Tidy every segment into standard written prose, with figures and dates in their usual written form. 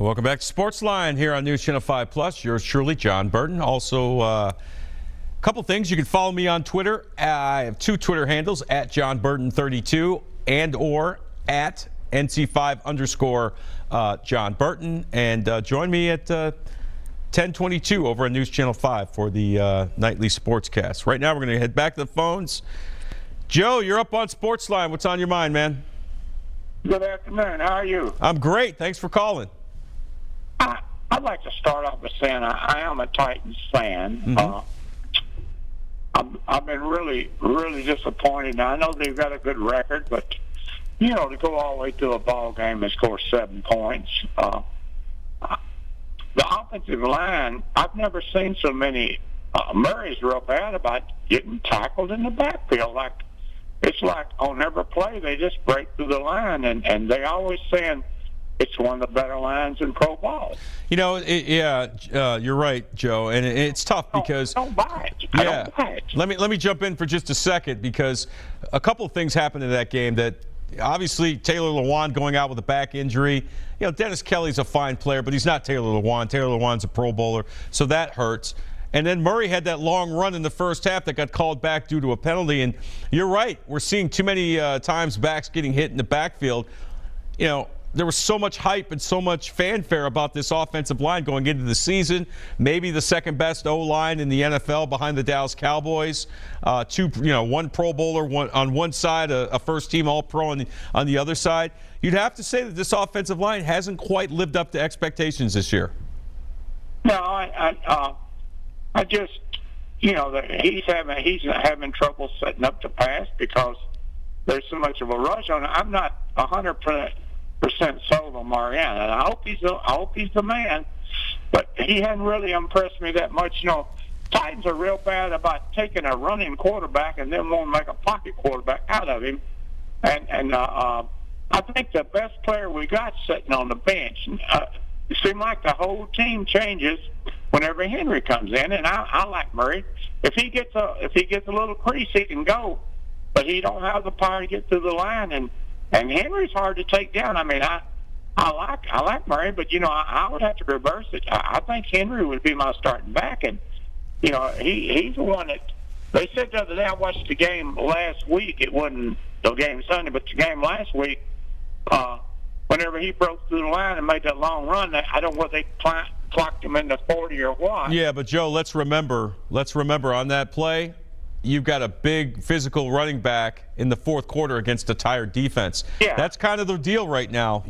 Welcome back to Sportsline here on News Channel 5 Plus. Yours truly, John Burton. Also, a couple things. You can follow me on Twitter. I have two Twitter handles, at John Burton32 and or at NC5_ John Burton. And join me at 10:22 over on News Channel 5 for the nightly sportscast. Right now, we're going to head back to the phones. Joe, you're up on Sportsline. What's on your mind, man? Good afternoon. How are you? I'm great. Thanks for calling. I'd like to start off by saying I am a Titans fan. Mm-hmm. I've been really, really disappointed. Now, I know they've got a good record, but, to go all the way to a ball game and score 7 points. The offensive line, I've never seen so many. Murray's real bad about getting tackled in the backfield. It's like on every play they just break through the line, and they always saying it's one of the better lines in pro ball. You're right, Joe, and it's tough because don't buy it. I don't buy it. Let me jump in for just a second, because a couple of things happened in that game. That obviously Taylor Lewan going out with a back injury. Dennis Kelly's a fine player, but he's not Taylor Lewan. Taylor Lewan's a Pro Bowler, so that hurts. And then Murray had that long run in the first half that got called back due to a penalty. And you're right, we're seeing too many times backs getting hit in the backfield. There was so much hype and so much fanfare about this offensive line going into the season. Maybe the second best O-line in the NFL behind the Dallas Cowboys. One Pro Bowler on one side, a first-team All-Pro on the other side. You'd have to say that this offensive line hasn't quite lived up to expectations this year. No, I just, he's having trouble setting up the pass because there's so much of a rush on it. I'm not 100% sold on Mariota, and I hope he's the man, but he hadn't really impressed me that much. Titans are real bad about taking a running quarterback and then want to make a pocket quarterback out of him, and I think the best player we got sitting on the bench. It seems like the whole team changes whenever Henry comes in, and I like Murray. If he gets a little crease, he can go, but he don't have the power to get through the line, and Henry's hard to take down. I mean, I like Murray, but I would have to reverse it. I think Henry would be my starting back, and he's the one that they said the other day. I watched the game last week. It wasn't the game Sunday, but the game last week. Whenever he broke through the line and made that long run, I don't know whether they clocked him in the 40 or what. Yeah, but Joe, let's remember on that play, you've got a big physical running back in the fourth quarter against a tired defense. Yeah. That's kind of the deal right now.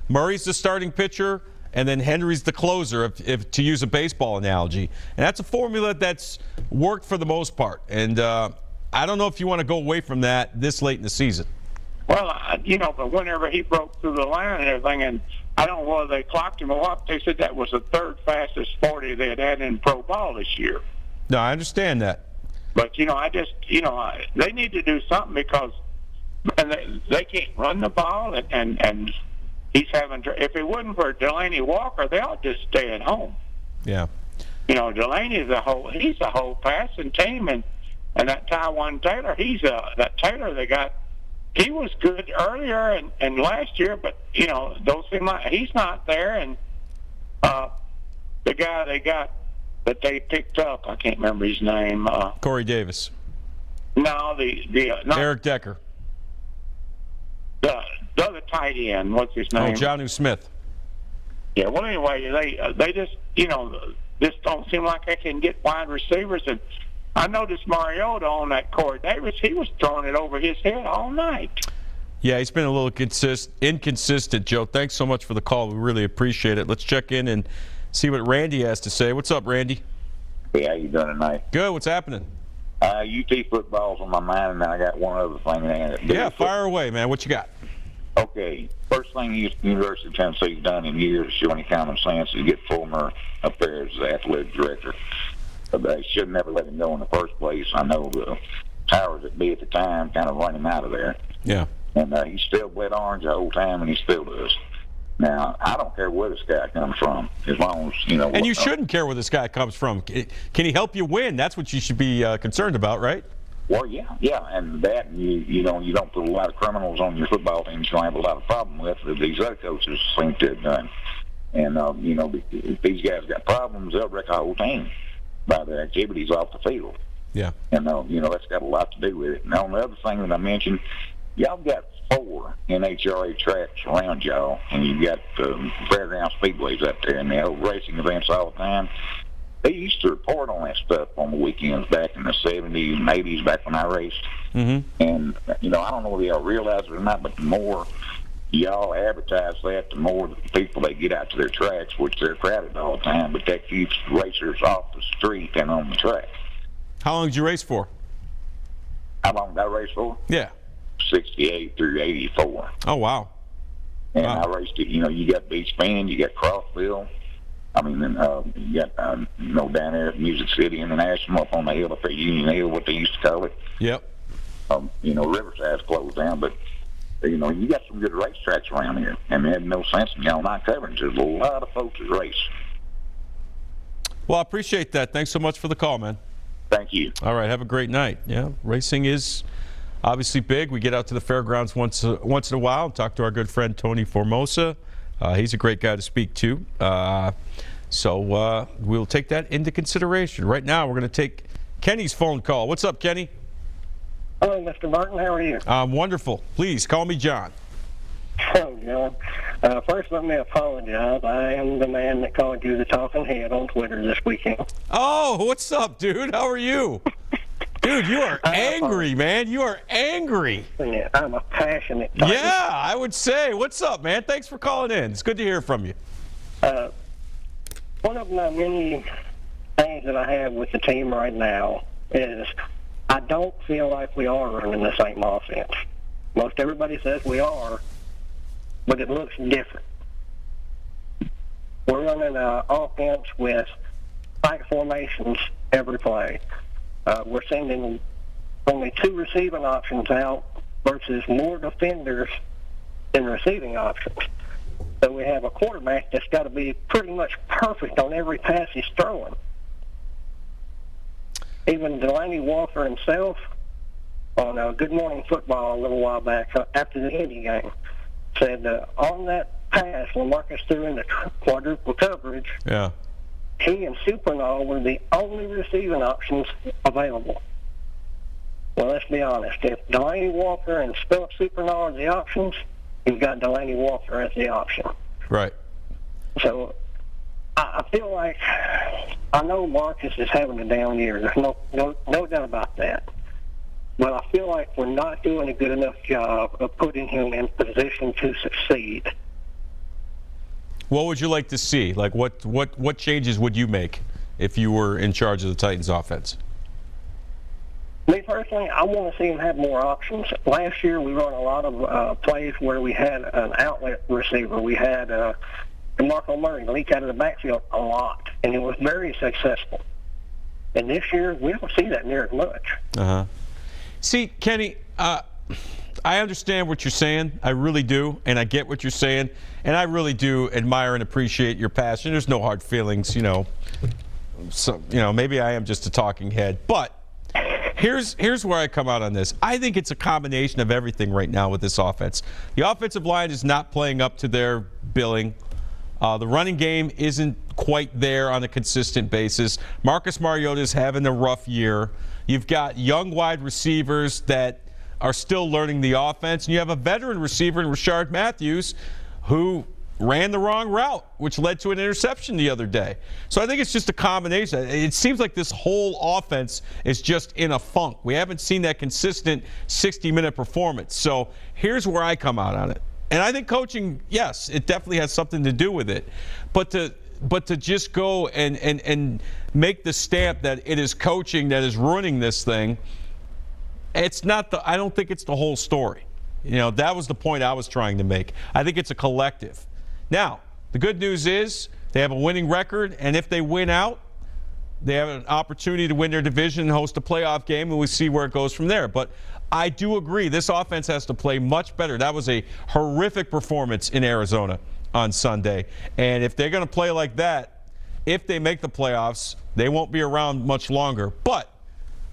Murray's the starting pitcher, and then Henry's the closer, if to use a baseball analogy. And that's a formula that's worked for the most part. And I don't know if you want to go away from that this late in the season. Well, but whenever he broke through the line and everything, and I don't know whether they clocked him or what, they said that was the third fastest 40 they had in pro ball this year. No, I understand that. But, I just, they need to do something because they can't run the ball, and he's having, if it wasn't for Delaney Walker, they ought to just stay at home. Yeah. Delaney's he's a whole passing team, and that Tywan Taylor, that Taylor they got. He was good earlier and last year, but those seem like he's not there. And the guy they got that they picked up, I can't remember his name. Corey Davis. No, Eric Decker. The other tight end, what's his name? Oh, Jonnu Smith. Yeah. Well, anyway, they just just don't seem like they can get wide receivers. And I noticed Mariota on that Corey Davis, he was throwing it over his head all night. Yeah, he's been a little inconsistent, Joe. Thanks so much for the call. We really appreciate it. Let's check in and see what Randy has to say. What's up, Randy? Hey, how you doing tonight? Good. What's happening? UT football's on my mind, and then I got one other thing. Yeah, fire away, man. What you got? Okay. First thing University of Tennessee's done in years to show any common sense is get Fulmer up there as the athletic director. They should never let him go in the first place. I know the powers that be at the time kind of run him out of there. Yeah. And he still bled orange the whole time, and he still does. Now, I don't care where this guy comes from, as long as, And you shouldn't care where this guy comes from. Can he help you win? That's what you should be concerned about, right? Well, yeah, and that, you don't put a lot of criminals on your football team you don't have a lot of problem with, that these other coaches seem to have done. And, if these guys got problems, they'll wreck our whole team by their activities off the field. Yeah. And, that's got a lot to do with it. Now, the other thing that I mentioned, y'all got 4 NHRA tracks around y'all, and you've got fairground speedways out there, and they hold racing events all the time. They used to report on that stuff on the weekends back in the 70s and 80s, back when I raced. Mm-hmm. And, I don't know whether y'all realize it or not, but the more y'all advertise that, the more people they get out to their tracks, which they're crowded all the time, but that keeps racers off the street and on the track. How long did you race for? How long did I race for? Yeah. 68 through 84. Oh, wow. And wow. I raced it, you got Beach Bend, you got Crossville. Then you got, down there at Music City International up on the hill up at Union Hill, what they used to call it. Yep. Riverside's closed down, but, you got some good racetracks around here. And it had no sense in y'all not covering. There's a lot of folks that race. Well, I appreciate that. Thanks so much for the call, man. Thank you. All right, have a great night. Yeah, racing is obviously big. We get out to the fairgrounds once in a while and talk to our good friend Tony Formosa. He's a great guy to speak to. So we'll take that into consideration. Right now, we're going to take Kenny's phone call. What's up, Kenny? Hello, Mr. Martin. How are you? I'm wonderful. Please call me John. Oh, John. First, let me apologize. I am the man that called you the talking head on Twitter this weekend. Oh, what's up, dude? How are you? Dude, you are angry, man. You are angry. Yeah, I'm a passionate Titan. Yeah, I would say. What's up, man? Thanks for calling in. It's good to hear from you. One of my many things that I have with the team right now is I don't feel like we are running the same offense. Most everybody says we are, but it looks different. We're running an offense with spike formations every play. We're sending only 2 receiving options out versus more defenders than receiving options. So we have a quarterback that's got to be pretty much perfect on every pass he's throwing. Even Delaney Walker himself on Good Morning Football a little while back after the Indy game said on that pass when Marcus threw in the quadruple coverage, Yeah. he and Supernall were the only receiving options available. Well, let's be honest. If Delaney Walker and Philip Supernall are the options, you've got Delaney Walker as the option. Right. So I feel like I know Marcus is having a down year. There's no doubt about that. But I feel like we're not doing a good enough job of putting him in position to succeed. What would you like to see? Like, what changes would you make if you were in charge of the Titans offense? Me personally, I want to see him have more options. Last year, we run a lot of plays where we had an outlet receiver. We had DeMarco Murray leak out of the backfield a lot, and it was very successful. And this year, we don't see that near as much. Uh-huh. See, Kenny, I understand what you're saying. I really do, and I get what you're saying. And I really do admire and appreciate your passion. There's no hard feelings, So, maybe I am just a talking head. But here's where I come out on this. I think it's a combination of everything right now with this offense. The offensive line is not playing up to their billing. The running game isn't quite there on a consistent basis. Marcus Mariota is having a rough year. You've got young wide receivers that are still learning the offense, and you have a veteran receiver in Rashard Matthews who ran the wrong route, which led to an interception the other day. So I think it's just a combination. It seems like this whole offense is just in a funk. We haven't seen that consistent 60-minute performance. So here's where I come out on it. And I think coaching, yes, it definitely has something to do with it. But to just go and make the stamp that it is coaching that is ruining this thing, it's not I don't think it's the whole story. That was the point I was trying to make. I think it's a collective. Now, the good news is they have a winning record, and if they win out, they have an opportunity to win their division and host a playoff game, and we'll see where it goes from there. But I do agree this offense has to play much better. That was a horrific performance in Arizona on Sunday. And if they're going to play like that, if they make the playoffs, they won't be around much longer. But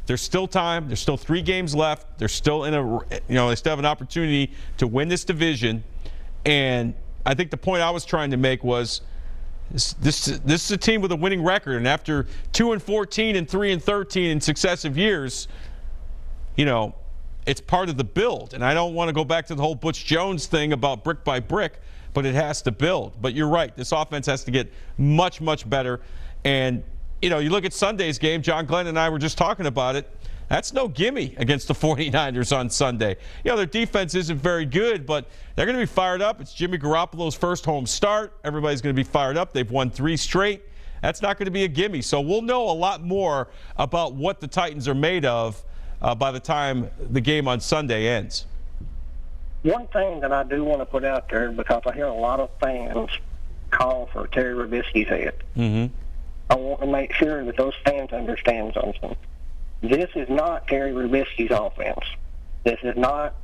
there's still time. There's still 3 games left. They're still they still have an opportunity to win this division. And I think the point I was trying to make was This is a team with a winning record, and after 2-14 and 3-13 in successive years, you know, it's part of the build. And I don't want to go back to the whole Butch Jones thing about brick by brick, but it has to build. But you're right, this offense has to get much, much better. And, you know, you look at Sunday's game, John Glenn and I were just talking about it. That's no gimme against the 49ers on Sunday. You know, their defense isn't very good, but they're going to be fired up. It's Jimmy Garoppolo's first home start. Everybody's going to be fired up. They've won 3 straight. That's not going to be a gimme. So we'll know a lot more about what the Titans are made of by the time the game on Sunday ends. One thing that I do want to put out there, because I hear a lot of fans call for Terry Robisky's head. Mm-hmm. I want to make sure that those fans understand something. This is not Terry Robisky's offense. This is not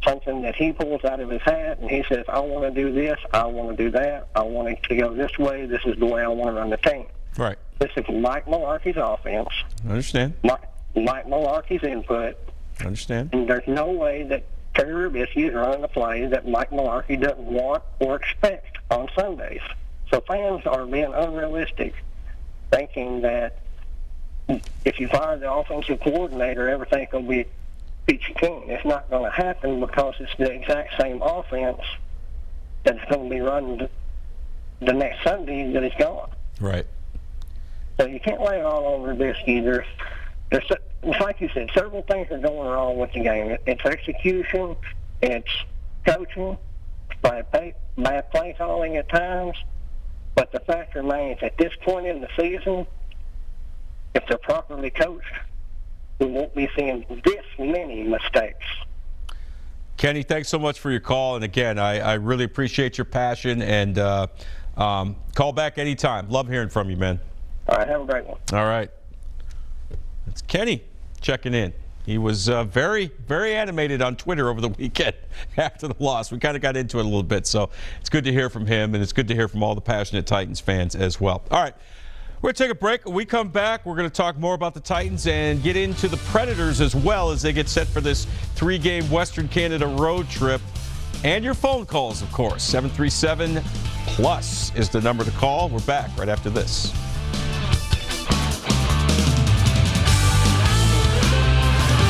something that he pulls out of his hat and he says, I want to do this, I want to do that, I want it to go this way, this is the way I want to run the team. Right. This is Mike Mularkey's offense. I understand. Mike Mularkey's input. I understand. And there's no way that Terry Robisky is running a play that Mike Mularkey doesn't want or expect on Sundays. So fans are being unrealistic, thinking that if you fire the offensive coordinator, everything's going to be peachy keen. It's not going to happen because it's the exact same offense that's going to be running the next Sunday that is gone. Right. So you can't lay it all on Robisky. There's like you said, several things are going wrong with the game. It's execution, it's coaching, bad play calling at times. But the fact remains, at this point in the season, if they're properly coached, we won't be seeing this many mistakes. Kenny, thanks so much for your call. And again, I really appreciate your passion. And call back anytime. Love hearing from you, man. All right, have a great one. All right. It's Kenny checking in. He was very, very animated on Twitter over the weekend after the loss. We kind of got into it a little bit. So it's good to hear from him, and it's good to hear from all the passionate Titans fans as well. All right. We're going to take a break. When we come back, we're going to talk more about the Titans and get into the Predators as well as they get set for this 3-game Western Canada road trip. And your phone calls, of course. 737+ is the number to call. We're back right after this.